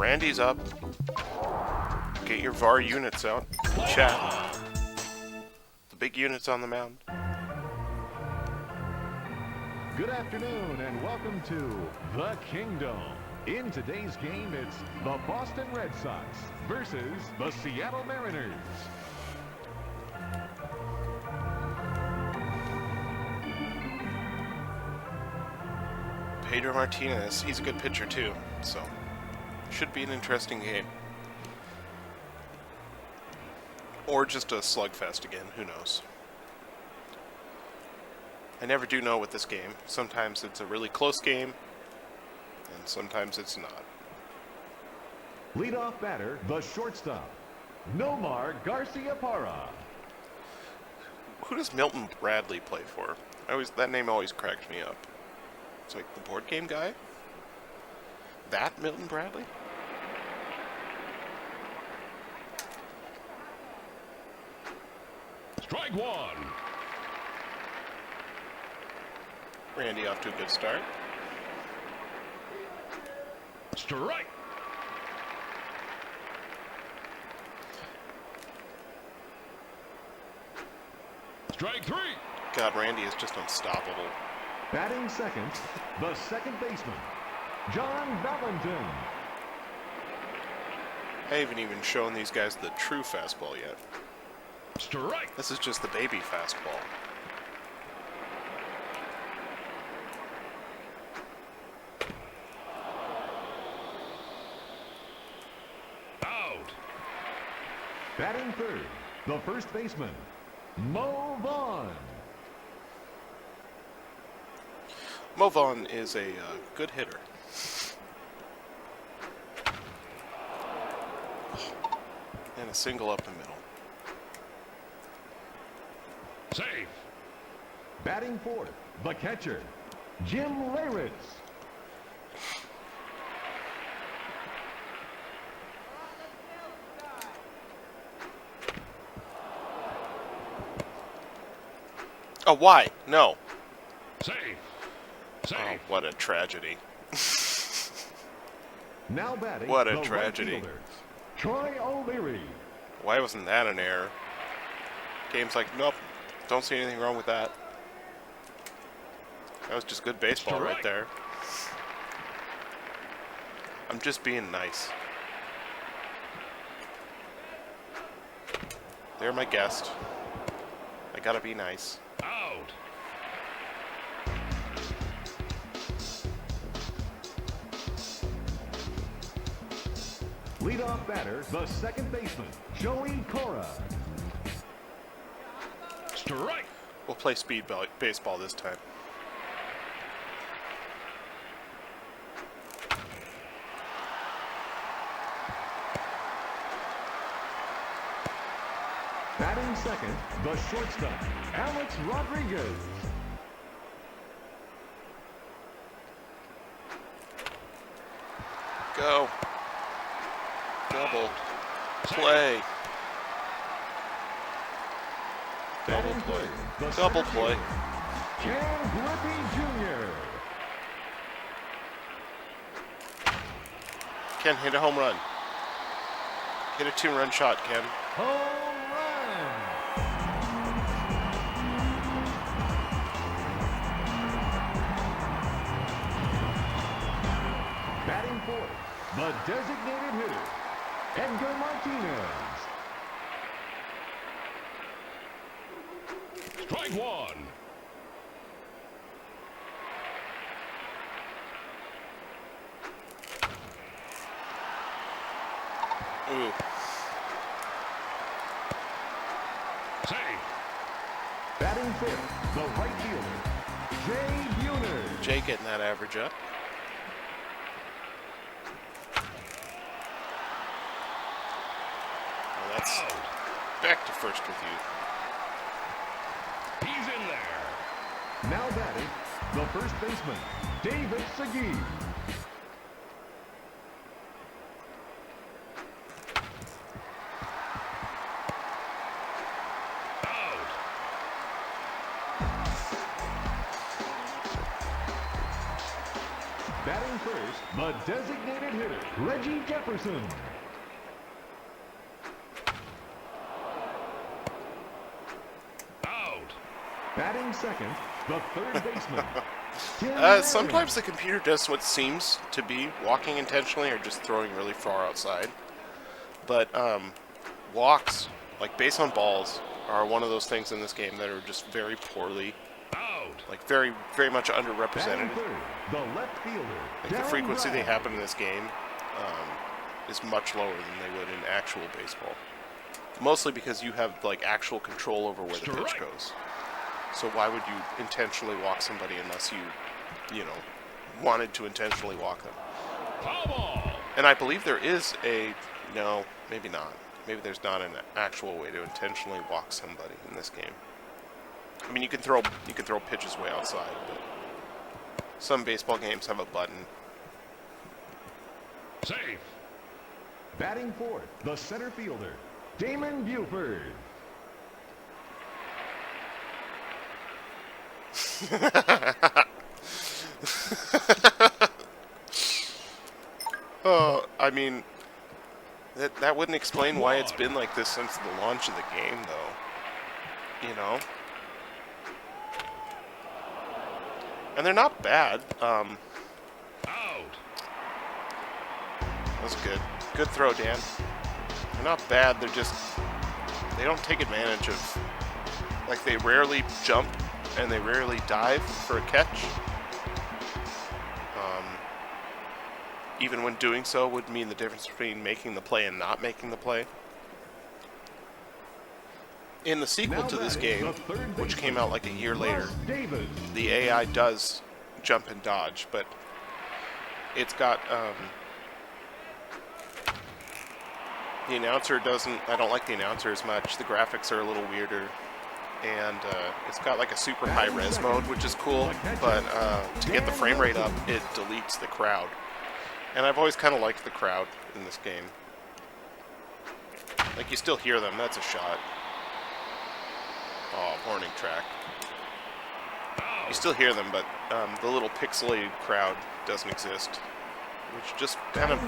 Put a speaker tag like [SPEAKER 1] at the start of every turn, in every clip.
[SPEAKER 1] Randy's up. Get your VAR units out. Chat. The big units on the mound.
[SPEAKER 2] Good afternoon and welcome to the Kingdome. In today's game, it's the Boston Red Sox versus the Seattle Mariners.
[SPEAKER 1] Pedro Martinez, he's a good pitcher too, so should be an interesting game. Or just a slugfest again, who knows. I never do know with this game. Sometimes it's a really close game, and sometimes it's not.
[SPEAKER 2] Leadoff batter, the shortstop, Nomar Garciaparra.
[SPEAKER 1] Who does Milton Bradley play for? That name always cracks me up. It's like the board game guy? That Milton Bradley?
[SPEAKER 2] Strike one.
[SPEAKER 1] Randy off to a good start.
[SPEAKER 2] Strike. Strike three.
[SPEAKER 1] God, Randy is just unstoppable.
[SPEAKER 2] Batting second, the second baseman, John Valentin.
[SPEAKER 1] I haven't even shown these guys the true fastball yet.
[SPEAKER 2] Strike.
[SPEAKER 1] This is just the baby fastball.
[SPEAKER 2] Out. Batting third, the first baseman, Mo Vaughn.
[SPEAKER 1] Mo Vaughn is a good hitter. And a single up the middle.
[SPEAKER 2] Safe. Batting fourth, the catcher, Jim Leyritz.
[SPEAKER 1] Oh, why? No.
[SPEAKER 2] Safe. Safe.
[SPEAKER 1] Oh, what a tragedy.
[SPEAKER 2] Now batting,
[SPEAKER 1] What a
[SPEAKER 2] the
[SPEAKER 1] tragedy.
[SPEAKER 2] right fielder, Troy O'Leary.
[SPEAKER 1] Why wasn't that an error? Game's like, nope, don't see anything wrong with that. That was just good baseball right there. I'm just being nice. They're my guest. I gotta be nice.
[SPEAKER 2] Out. Leadoff batter, the second baseman, Joey Cora. Strike.
[SPEAKER 1] We'll play speed baseball this time.
[SPEAKER 2] Batting second, the shortstop, Alex Rodriguez.
[SPEAKER 1] Go. Double. Play. Double play. Double play.
[SPEAKER 2] Ken Griffey Jr.
[SPEAKER 1] Ken, hit a home run. Hit a 2-run shot, Ken.
[SPEAKER 2] Home run. Batting fourth, the designated hitter, Edgar Martinez. Strike one.
[SPEAKER 1] Ooh.
[SPEAKER 2] Save. Batting fifth, the right fielder, Jay Buhner.
[SPEAKER 1] Jay getting that average up. Well, that's back to first with you.
[SPEAKER 2] He's in there. Now batting, the first baseman, David Segui. Batting first, the designated hitter, Reggie Jefferson. Out. Batting second, the third baseman.
[SPEAKER 1] Sometimes the computer does what seems to be walking intentionally or just throwing really far outside. But walks, like base on balls, are one of those things in this game that are just very poorly, like very much underrepresented.
[SPEAKER 2] The left fielder,
[SPEAKER 1] Like the frequency they happen in this game is much lower than they would in actual baseball. Mostly because you have like actual control over where the pitch goes. So why would you intentionally walk somebody unless you know, wanted to intentionally walk them? And I believe there is no, maybe not. Maybe there's not an actual way to intentionally walk somebody in this game. I mean, you can throw pitches way outside, but some baseball games have a button.
[SPEAKER 2] Safe. Batting fourth, the center fielder, Damon Buford.
[SPEAKER 1] Oh, I mean, that wouldn't explain why it's been like this since the launch of the game, though. You know? And they're not bad. That was good. Good throw, Dan. They're not bad, they don't take advantage of, like, they rarely jump and they rarely dive for a catch. Even when doing so would mean the difference between making the play and not making the play. In the sequel to this game, which came out like a year later, the AI does jump and dodge, but it's got, the announcer doesn't, I don't like the announcer as much. The graphics are a little weirder. And it's got like a super high res mode, which is cool, but to get the frame rate up, it deletes the crowd. And I've always kind of liked the crowd in this game. Like, you still hear them, that's a shot. Oh, warning track. You still hear them, but the little pixelated crowd doesn't exist. Which just kind of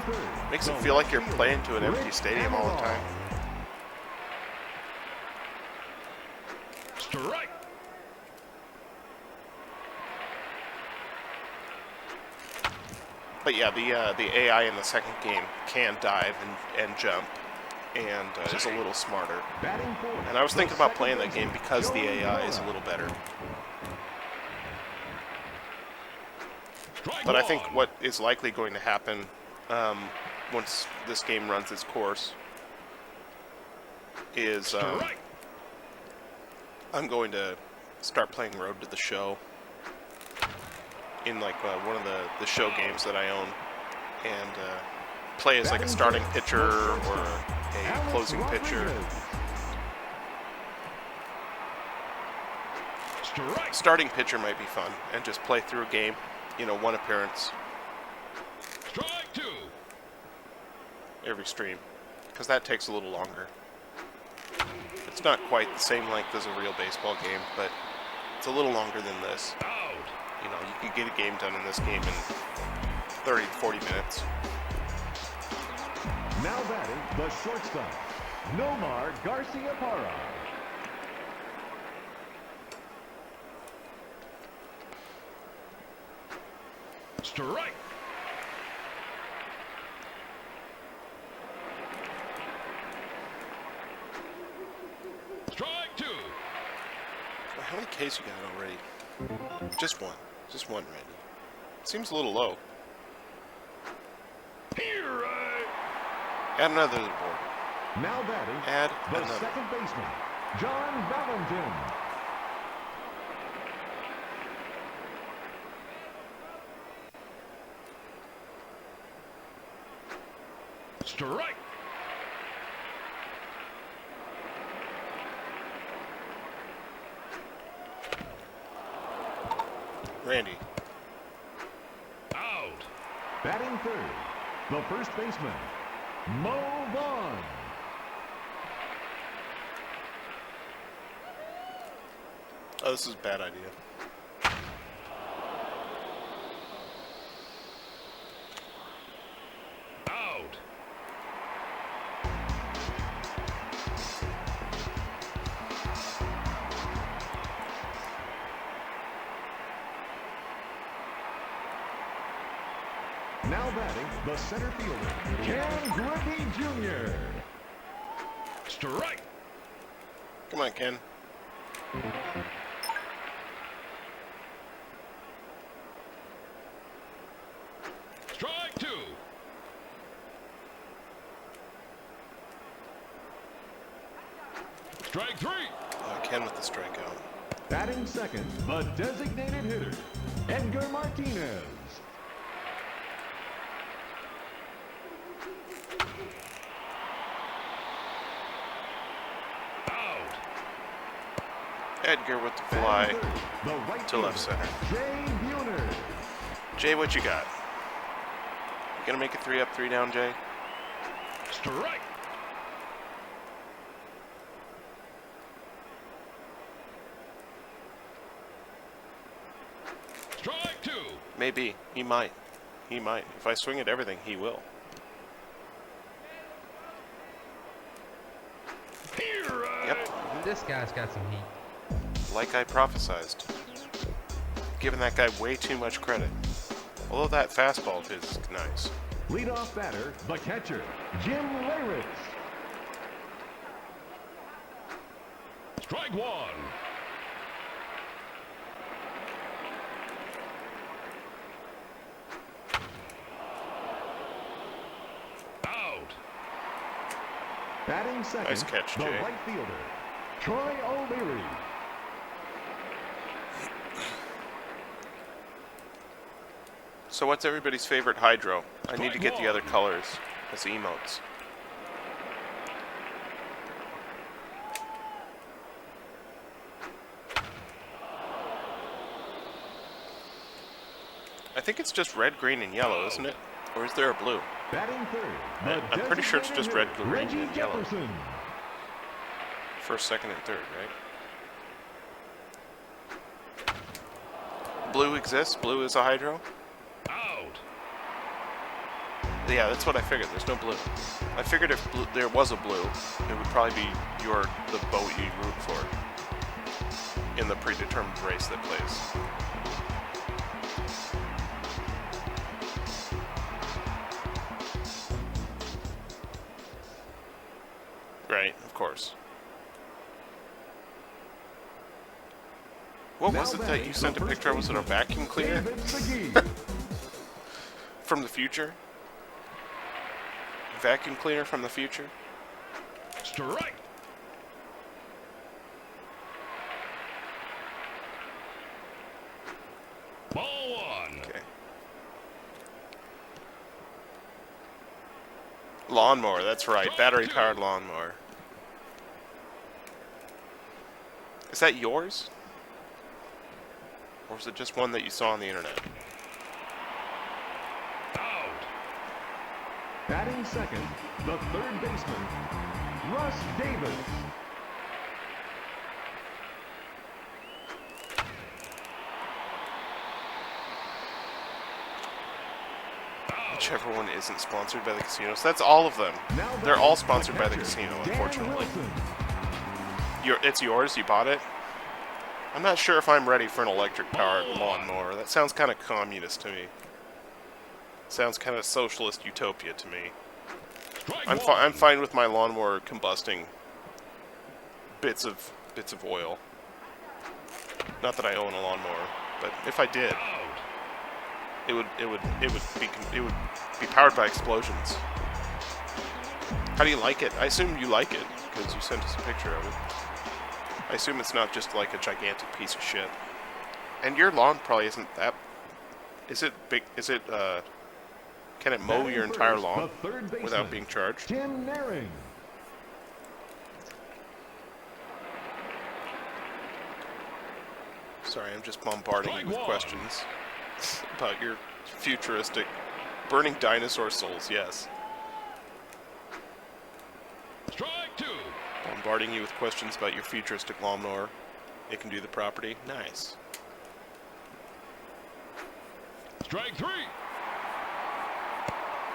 [SPEAKER 1] makes it feel like you're playing to an empty stadium all the time.
[SPEAKER 2] Strike.
[SPEAKER 1] But yeah, the AI in the second game can dive and jump, and is a little smarter. And I was thinking about playing that game because the AI is a little better. But I think what is likely going to happen once this game runs its course is I'm going to start playing Road to the Show in like one of the show games that I own, and play as like a starting pitcher or a closing pitcher. Starting pitcher might be fun, and just play through a game, you know, one appearance every stream, because that takes a little longer. It's not quite the same length as a real baseball game, but it's a little longer than this. You know, you can get a game done in this game in 30 to 40 minutes.
[SPEAKER 2] Now batting, the shortstop, Nomar Garciaparra. Strike. Strike two.
[SPEAKER 1] How many Ks you got already? Just one. Just one, Randy. Seems a little low.
[SPEAKER 2] Here,
[SPEAKER 1] Add another to the board.
[SPEAKER 2] now batting,
[SPEAKER 1] Add
[SPEAKER 2] the
[SPEAKER 1] another.
[SPEAKER 2] second baseman, John Valentin. Strike.
[SPEAKER 1] Randy.
[SPEAKER 2] Out. Batting third, the first baseman, Mo Vaughn.
[SPEAKER 1] Oh, this is a bad idea.
[SPEAKER 2] Now batting, the center fielder, Ken Griffey Jr. Strike.
[SPEAKER 1] Come on, Ken.
[SPEAKER 2] Strike 2. Strike 3.
[SPEAKER 1] Ken with the strikeout.
[SPEAKER 2] Batting second, the designated hitter, Edgar Martinez. Out.
[SPEAKER 1] Edgar with the fly
[SPEAKER 2] The right
[SPEAKER 1] to left
[SPEAKER 2] fielder,
[SPEAKER 1] center.
[SPEAKER 2] Jay Buhner.
[SPEAKER 1] Jay, what you got? You gonna make it 3 up, 3 down, Jay?
[SPEAKER 2] Strike. Strike 2.
[SPEAKER 1] Maybe. He might. He might. If I swing at everything, he will. Yep.
[SPEAKER 3] This guy's got some heat.
[SPEAKER 1] Like I prophesized. Giving that guy way too much credit. Although that fastball of his is nice.
[SPEAKER 2] Leadoff batter, the catcher, Jim Leyritz. Strike 1. Out. Batting second,
[SPEAKER 1] Nice catch,
[SPEAKER 2] the
[SPEAKER 1] Jay.
[SPEAKER 2] right fielder, Troy O'Leary.
[SPEAKER 1] So what's everybody's favorite hydro? I need to get the other colors as emotes. I think it's just red, green, and yellow, isn't it? Or is there a blue?
[SPEAKER 2] Batting third,
[SPEAKER 1] I'm pretty sure it's just red, green,
[SPEAKER 2] Reggie
[SPEAKER 1] and yellow.
[SPEAKER 2] Jefferson.
[SPEAKER 1] First, second, and third, right? Blue exists? Blue is a hydro?
[SPEAKER 2] Out.
[SPEAKER 1] Yeah, that's what I figured. There's no blue. I figured if there was a blue, it would probably be the boat you root for in the predetermined race that plays. Right, of course. What was it that you sent a picture of? Was it a vacuum cleaner?
[SPEAKER 2] David McGee.
[SPEAKER 1] From the future? Vacuum cleaner from the future?
[SPEAKER 2] Strike. Ball 1.
[SPEAKER 1] Okay. Lawnmower, that's right. Battery-powered lawnmower. Is that yours? Or is it just one that you saw on the internet?
[SPEAKER 2] Out. Batting second, the third baseman, Russ Davis.
[SPEAKER 1] Whichever one isn't sponsored by the casinos. That's all of them. They're all sponsored by the casino, unfortunately. It's yours? You bought it? I'm not sure if I'm ready for an electric-powered lawnmower. That sounds kind of communist to me. Sounds kind of socialist utopia to me. I'm fine with my lawnmower combusting bits of oil. Not that I own a lawnmower, but if I did, it would be powered by explosions. How do you like it? I assume you like it because you sent us a picture of it. I assume it's not just like a gigantic piece of shit. And your lawn probably isn't that. Is it big? Is it? Can it mow your entire lawn without being charged?
[SPEAKER 2] Tim Naring.
[SPEAKER 1] Sorry, I'm just bombarding you with questions about your futuristic burning dinosaur souls. Yes.
[SPEAKER 2] Strike 2.
[SPEAKER 1] Bombarding you with questions about your futuristic lawnmower. It can do the property. Nice.
[SPEAKER 2] Strike 3.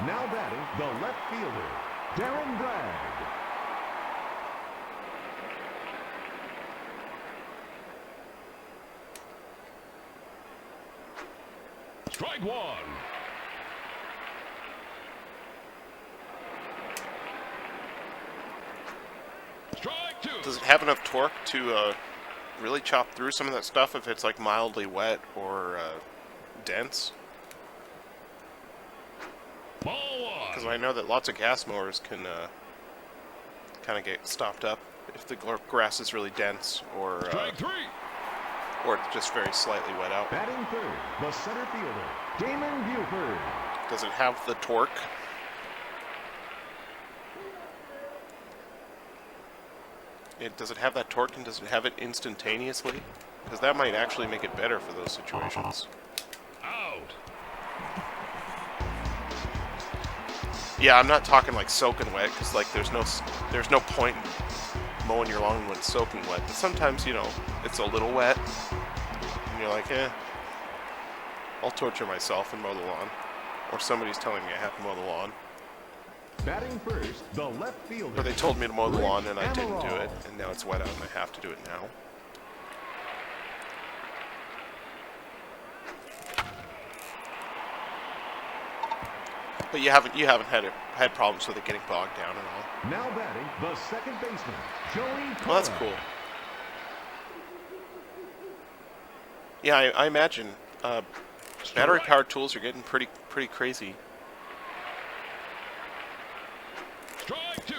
[SPEAKER 2] Now batting, the left fielder, Darren Bragg. Strike 1.
[SPEAKER 1] Does it have enough torque to really chop through some of that stuff if it's like mildly wet or dense? Because I know that lots of gas mowers can kind of get stopped up if the grass is really dense or it's just very slightly wet out.
[SPEAKER 2] Batting third, the center fielder, Damon Buford.
[SPEAKER 1] Does it have the torque? Does it have that torque, and does it have it instantaneously? Because that might actually make it better for those situations.
[SPEAKER 3] Out.
[SPEAKER 1] Yeah, I'm not talking like soaking wet, because like there's no point in mowing your lawn when it's soaking wet. But sometimes, you know, it's a little wet, and you're like, I'll torture myself and mow the lawn. Or somebody's telling me I have to mow the lawn.
[SPEAKER 2] Batting first, the left fielder.
[SPEAKER 1] Or they told me to mow the lawn and I didn't do it, and now it's wet out and I have to do it now. But you haven't had problems with it getting bogged down at all.
[SPEAKER 2] Now batting, the second baseman, Joey Cora.
[SPEAKER 1] Well, that's cool. Yeah, I imagine battery-powered tools are getting pretty crazy.
[SPEAKER 3] Strike two.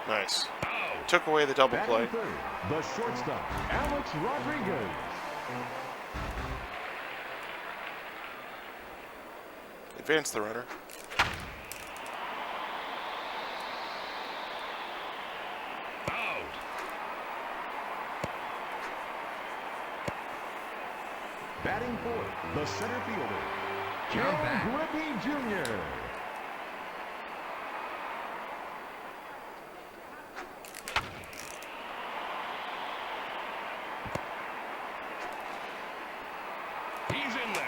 [SPEAKER 1] Nice.
[SPEAKER 3] Out.
[SPEAKER 1] Took away the double play.
[SPEAKER 2] Batting third, the shortstop, Alex Rodriguez.
[SPEAKER 1] Advance the runner.
[SPEAKER 3] Out.
[SPEAKER 2] Batting fourth, the center fielder, Ken Griffey Jr.
[SPEAKER 3] He's in there.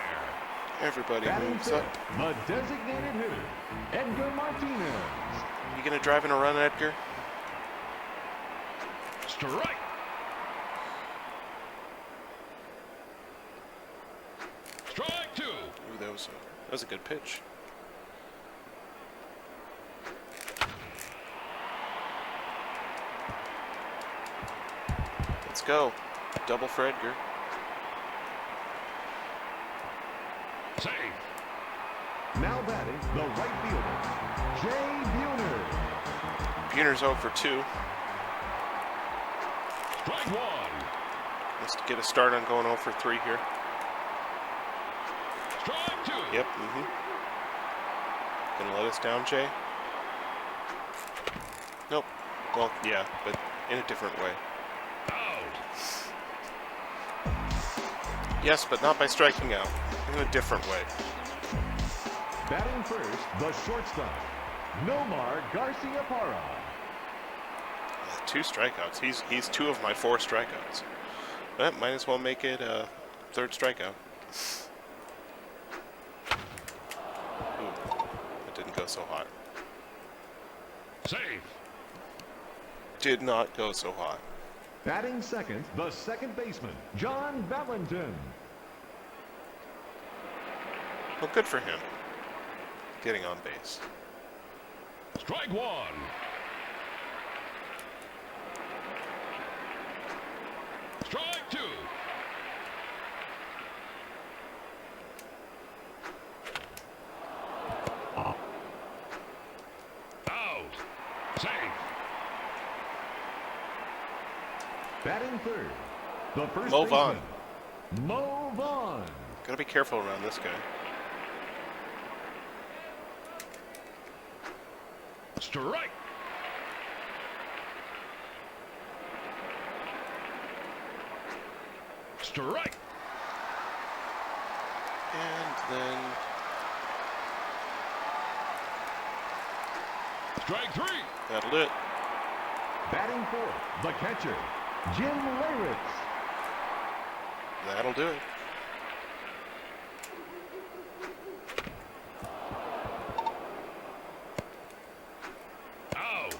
[SPEAKER 1] Everybody
[SPEAKER 2] Batting
[SPEAKER 1] moves
[SPEAKER 2] fifth,
[SPEAKER 1] up.
[SPEAKER 2] the designated hitter, Edgar Martinez.
[SPEAKER 1] You gonna drive in a run, Edgar?
[SPEAKER 3] Strike. Strike two.
[SPEAKER 1] Ooh, that was a good pitch. Let's go. Double for Edgar.
[SPEAKER 3] Safe.
[SPEAKER 2] Now batting, the right fielder, Jay Buhner.
[SPEAKER 1] Buhner's 0 for 2.
[SPEAKER 3] Strike one.
[SPEAKER 1] Let's get a start on going 0 for 3 here.
[SPEAKER 3] Strike two.
[SPEAKER 1] Yep, Gonna let us down, Jay? Nope. Well, yeah, but in a different way.
[SPEAKER 3] Out.
[SPEAKER 1] Yes, but not by striking out. In a different way.
[SPEAKER 2] Batting first, the shortstop, Nomar Garciaparra.
[SPEAKER 1] 2 strikeouts. He's 2 of my 4 strikeouts. But might as well make it a 3rd strikeout. Ooh, that didn't go so hot.
[SPEAKER 3] Safe.
[SPEAKER 1] Did not go so hot.
[SPEAKER 2] Batting second, the second baseman, John Valentin.
[SPEAKER 1] Well, good for him. Getting on base.
[SPEAKER 3] Strike one. Strike two. Out. Safe.
[SPEAKER 2] Batting third, the first
[SPEAKER 1] Mo
[SPEAKER 2] baseman,
[SPEAKER 1] Vaughn.
[SPEAKER 2] Mo Vaughn.
[SPEAKER 1] Gotta be careful around this guy.
[SPEAKER 3] Strike. Strike.
[SPEAKER 1] And then
[SPEAKER 3] Strike three.
[SPEAKER 1] that'll do it.
[SPEAKER 2] Batting fourth, the catcher, Jim Leyritz.
[SPEAKER 1] That'll do it.
[SPEAKER 3] Out.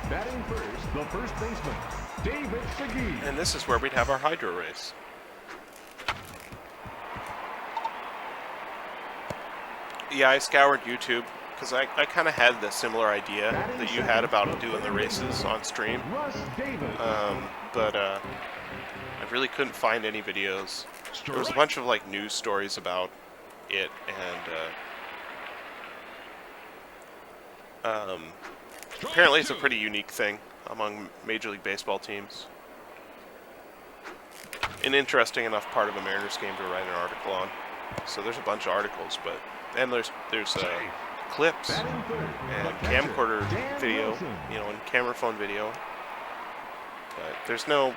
[SPEAKER 2] Batting first, the first baseman, David Segui.
[SPEAKER 1] And this is where we'd have our Hydro race. Yeah, I scoured YouTube because I kind of had the similar idea that you had about doing the races on stream.
[SPEAKER 2] Russ Davis.
[SPEAKER 1] But I really couldn't find any videos. There was a bunch of like news stories about it, and apparently it's a pretty unique thing among Major League Baseball teams. An interesting enough part of a Mariners game to write an article on. So there's a bunch of articles, but and there's clips and camcorder video, you know, and camera phone video. But there's no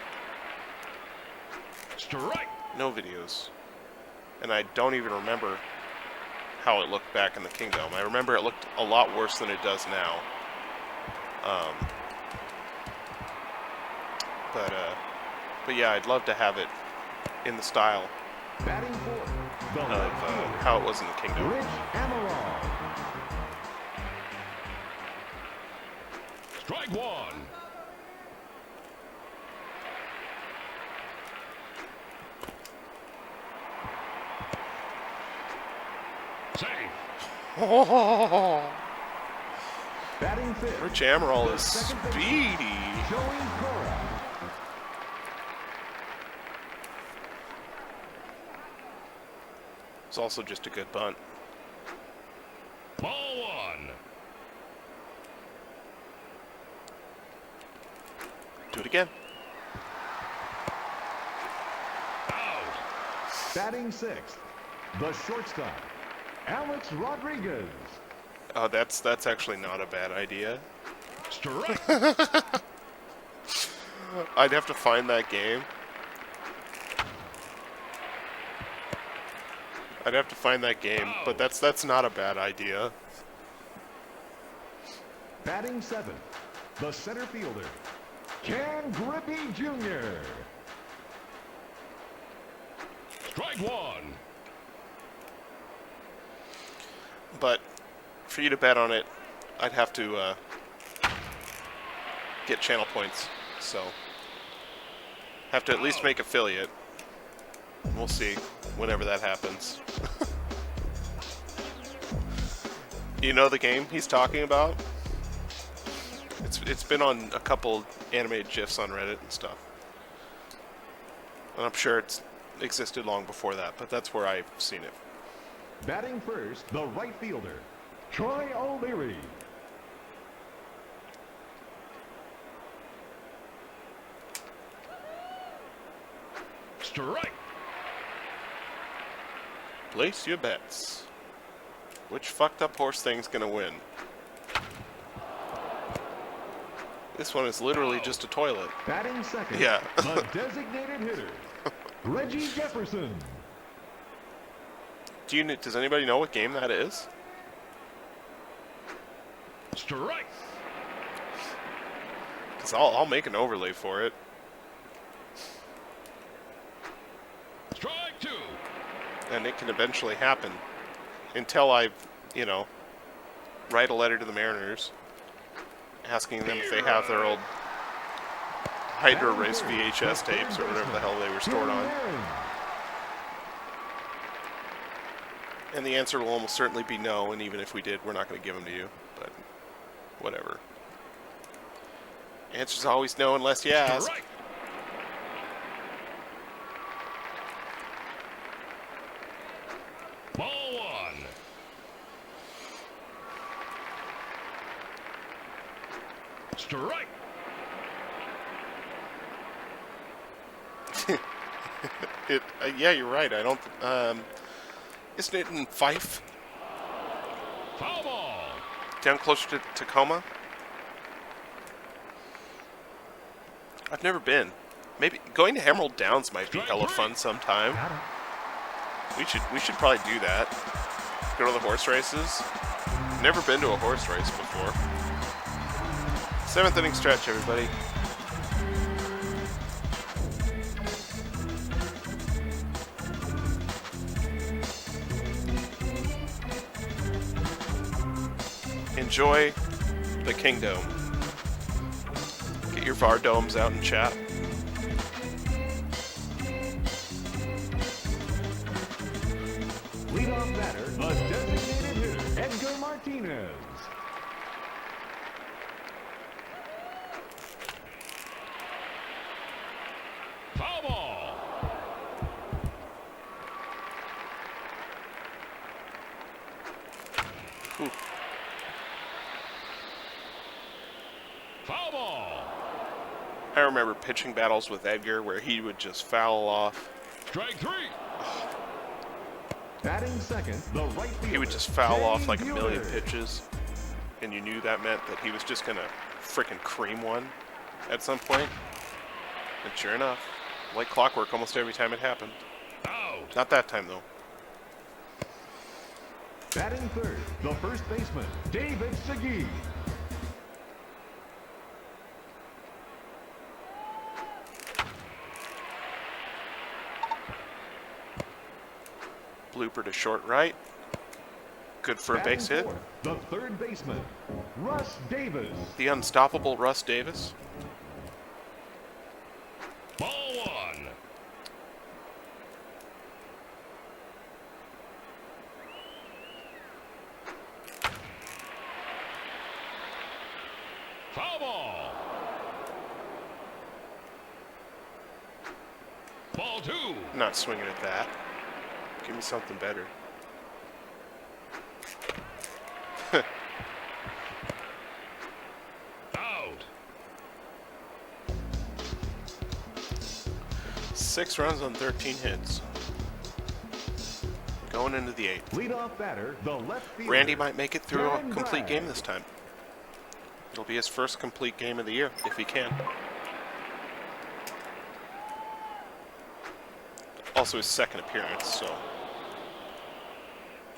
[SPEAKER 1] videos, and I don't even remember how it looked back in the Kingdome. I remember it looked a lot worse than it does now. But yeah, I'd love to have it in the style of how it was in the Kingdome.
[SPEAKER 3] Strike one. Save.
[SPEAKER 1] Oh,
[SPEAKER 2] Batting fifth.
[SPEAKER 1] Rich Amaral is speedy. It's also just a good bunt.
[SPEAKER 3] Ball one.
[SPEAKER 1] Do it again.
[SPEAKER 3] Out.
[SPEAKER 2] Batting sixth, the shortstop, Alex Rodriguez.
[SPEAKER 1] Oh, that's actually not a bad idea.
[SPEAKER 3] Strike.
[SPEAKER 1] I'd have to find that game. But that's not a bad idea.
[SPEAKER 2] Batting seventh, the center fielder, Griffey Jr.
[SPEAKER 3] Strike one.
[SPEAKER 1] But for you to bet on it, I'd have to get channel points. So have to at least make affiliate. We'll see whenever that happens. You know the game he's talking about? It's been on a couple animated GIFs on Reddit and stuff. And I'm sure it's existed long before that, but that's where I've seen it.
[SPEAKER 2] Batting first, the right fielder, Troy O'Leary.
[SPEAKER 3] Strike.
[SPEAKER 1] Place your bets. Which fucked up horse thing's gonna win? This one is literally just a toilet.
[SPEAKER 2] Batting second,
[SPEAKER 1] Yeah.
[SPEAKER 2] the designated hitter, Reggie Jefferson.
[SPEAKER 1] Does anybody know what game that is?
[SPEAKER 3] Strike.
[SPEAKER 1] Because I'll make an overlay for it.
[SPEAKER 3] Strike two.
[SPEAKER 1] And it can eventually happen. Until I, write a letter to the Mariners asking them if they have their old Hydra Race VHS tapes or whatever the hell they were stored on. And the answer will almost certainly be no, and even if we did, we're not going to give them to you. But whatever. Answer's always no unless you ask.
[SPEAKER 3] Strike. Ball one. Strike.
[SPEAKER 1] Yeah, you're right. I don't. Isn't it in Fife?
[SPEAKER 3] Foul ball.
[SPEAKER 1] Down closer to Tacoma? I've never been. Maybe going to Emerald Downs might be hella fun sometime. We should probably do that. Go to the horse races. Never been to a horse race before. 7th inning stretch, everybody. Enjoy the Kingdome. Get your VAR domes out and chat.
[SPEAKER 2] Leadoff batter, the designated hitter, Martinez.
[SPEAKER 3] Foul ball.
[SPEAKER 1] Ooh.
[SPEAKER 3] Foul ball.
[SPEAKER 1] I remember pitching battles with Edgar where he would just foul off.
[SPEAKER 3] Strike 3.
[SPEAKER 2] Batting second, the right fielder.
[SPEAKER 1] He would just foul off
[SPEAKER 2] Jay
[SPEAKER 1] like a million
[SPEAKER 2] Bueller.
[SPEAKER 1] pitches, and you knew that meant that he was just gonna frickin' cream one at some point. And sure enough, like clockwork, almost every time it happened.
[SPEAKER 3] Out.
[SPEAKER 1] Not that time though.
[SPEAKER 2] Batting third, the first baseman, David Segui.
[SPEAKER 1] Blooper to short right. Good for a
[SPEAKER 2] Batting
[SPEAKER 1] base hit.
[SPEAKER 2] fourth, the third baseman, Russ Davis.
[SPEAKER 1] The unstoppable Russ Davis.
[SPEAKER 3] Ball 1. Foul ball. Ball 2.
[SPEAKER 1] Not swinging at that. Give me something better.
[SPEAKER 3] Out.
[SPEAKER 1] 6 runs on 13 hits. Going into the 8th.
[SPEAKER 2] Leadoff batter, the left fielder.
[SPEAKER 1] Randy might make it through a
[SPEAKER 2] Darren
[SPEAKER 1] complete
[SPEAKER 2] Bragg.
[SPEAKER 1] game this time. It'll be his first complete game of the year, if he can. Also his second appearance, so.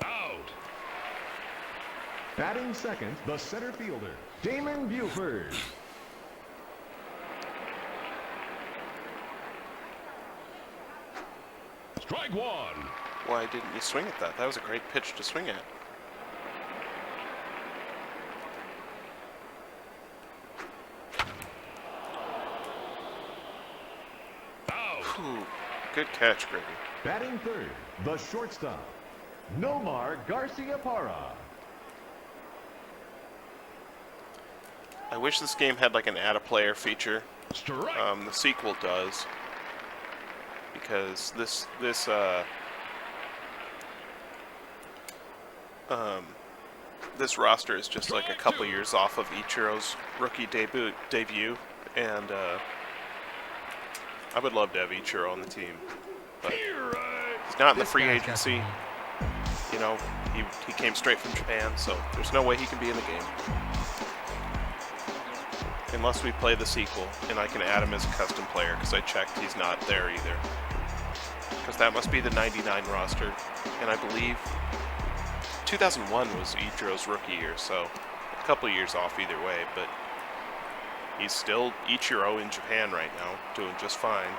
[SPEAKER 3] Out.
[SPEAKER 2] Batting second, the center fielder, Damon Buford.
[SPEAKER 3] Strike 1.
[SPEAKER 1] Why didn't you swing at that? That was a great pitch to swing at.
[SPEAKER 3] Out.
[SPEAKER 1] Whew. Good catch, Griffey.
[SPEAKER 2] Batting third, the shortstop, Nomar Garciaparra.
[SPEAKER 1] I wish this game had like an add a player feature.
[SPEAKER 3] Strike.
[SPEAKER 1] The sequel does. Because this roster is just like a couple years off of Ichiro's rookie debut, and I would love to have Ichiro on the team, but he's not in the free agency. You know, he came straight from Japan, so there's no way he can be in the game unless we play the sequel, and I can add him as a custom player because I checked he's not there either. Because that must be the 99 roster, and I believe 2001 was Ichiro's rookie year, so a couple years off either way, but he's still Ichiro in Japan right now, doing just fine.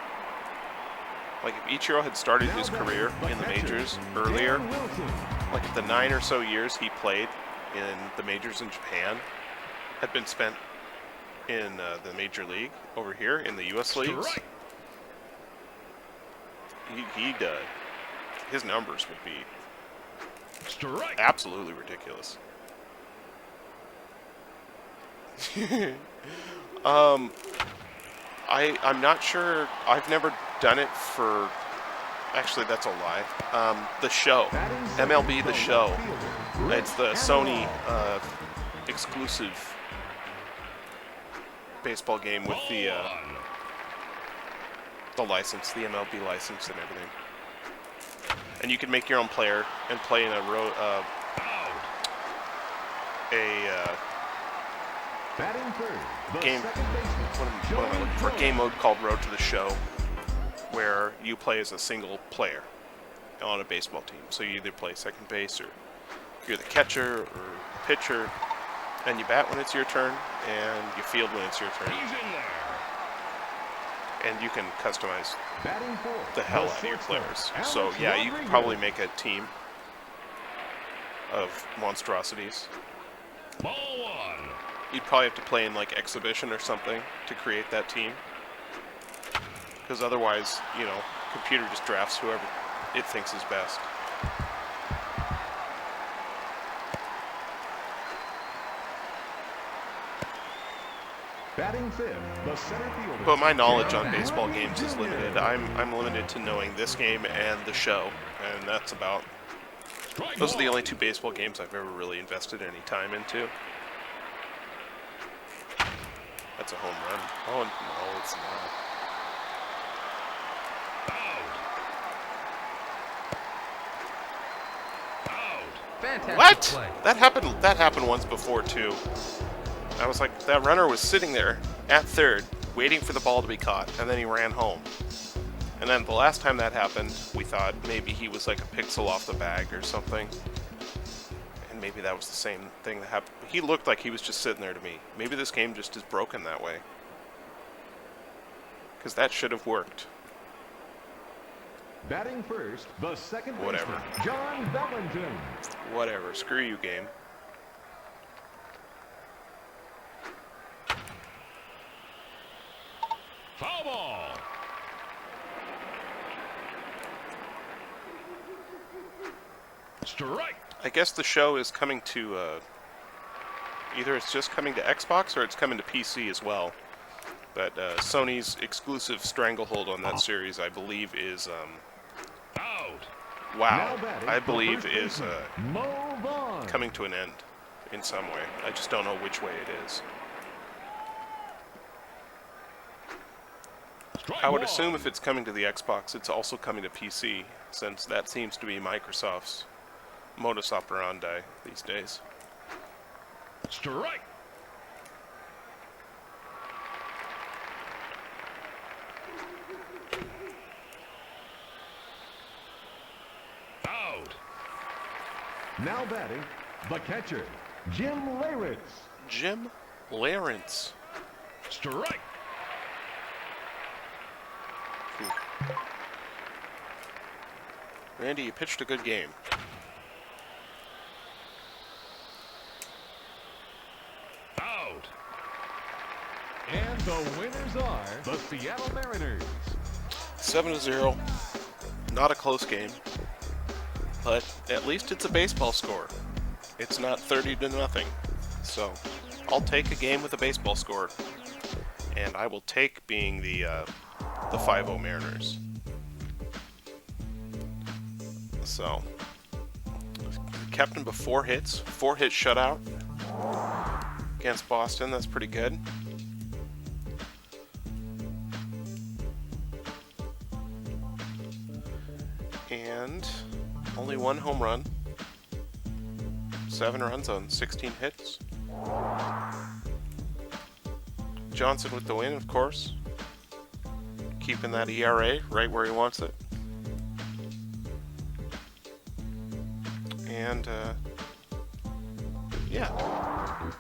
[SPEAKER 1] Like if Ichiro had started his career in the majors earlier, like if the 9 or so years he played in the majors in Japan had been spent in the major league over here in the U.S. leagues,
[SPEAKER 3] Strike.
[SPEAKER 1] his numbers would be
[SPEAKER 3] Strike.
[SPEAKER 1] absolutely ridiculous. I'm not sure. I've never done it for. Actually, that's a lie. The show, MLB The Show. It's the Sony exclusive baseball game with the license, the MLB license and everything. And you can make your own player and play in a
[SPEAKER 2] Batting third, the
[SPEAKER 1] game.
[SPEAKER 2] second baseman,
[SPEAKER 1] What am I looking for? A game mode called Road to the Show, where you play as a single player on a baseball team. So you either play second base, or you're the catcher or pitcher, and you bat when it's your turn, and you field when it's your turn.
[SPEAKER 3] He's in there.
[SPEAKER 1] And you can customize
[SPEAKER 2] batting fourth,
[SPEAKER 1] the hell out of your players. So yeah, you could probably make a team of monstrosities.
[SPEAKER 3] Ball 1.
[SPEAKER 1] You'd probably have to play in like exhibition or something to create that team. Because otherwise, you know, computer just drafts whoever it thinks is best.
[SPEAKER 2] Batting fifth, the center fielder.
[SPEAKER 1] But my knowledge on baseball games is limited. I'm limited to knowing this game and the show, and that's about. Those are the only two baseball games I've ever really invested any time into. That's a home run. Oh no, it's not.
[SPEAKER 4] Fantastic
[SPEAKER 1] What?
[SPEAKER 4] play.
[SPEAKER 1] That happened once before too. I was like, that runner was sitting there at third, waiting for the ball to be caught, and then he ran home. And then the last time that happened, we thought maybe he was like a pixel off the bag or something. And maybe that was the same thing that happened. He looked like he was just sitting there to me. Maybe this game just is broken that way. Because that should have worked.
[SPEAKER 2] Batting first, the second
[SPEAKER 1] Whatever.
[SPEAKER 2] baseman, John Valentin.
[SPEAKER 1] Whatever. Screw you, game.
[SPEAKER 3] Foul ball. Strike.
[SPEAKER 1] I guess the show is coming to, either it's just coming to Xbox or it's coming to PC as well. But Sony's exclusive stranglehold on that series, I believe, is,
[SPEAKER 3] Out.
[SPEAKER 1] wow,
[SPEAKER 2] Now batting,
[SPEAKER 1] I
[SPEAKER 2] the
[SPEAKER 1] believe
[SPEAKER 2] first
[SPEAKER 1] is
[SPEAKER 2] baseman, Mo Vaughn.
[SPEAKER 1] coming to an end in some way. I just don't know which way it is.
[SPEAKER 3] Strike
[SPEAKER 1] I would
[SPEAKER 3] one.
[SPEAKER 1] assume if it's coming to the Xbox, it's also coming to PC, since that seems to be Microsoft's modus operandi these days.
[SPEAKER 3] Strike. Out.
[SPEAKER 2] Now batting, the catcher, Jim Leyritz.
[SPEAKER 1] Jim Lawrence.
[SPEAKER 3] Strike.
[SPEAKER 1] Randy, you pitched a good game.
[SPEAKER 3] Out.
[SPEAKER 2] And the winners are the Seattle Mariners.
[SPEAKER 1] 7-0. Not a close game. But at least it's a baseball score. It's not 30-0. So I'll take a game with a baseball score. And I will take being the 5-0 Mariners. So kept him to 4 hits. 4-hit shutout against Boston. That's pretty good. And only 1 home run. 7 runs on 16 hits. Johnson with the win, of course. Keeping that ERA right where he wants it. And, yeah.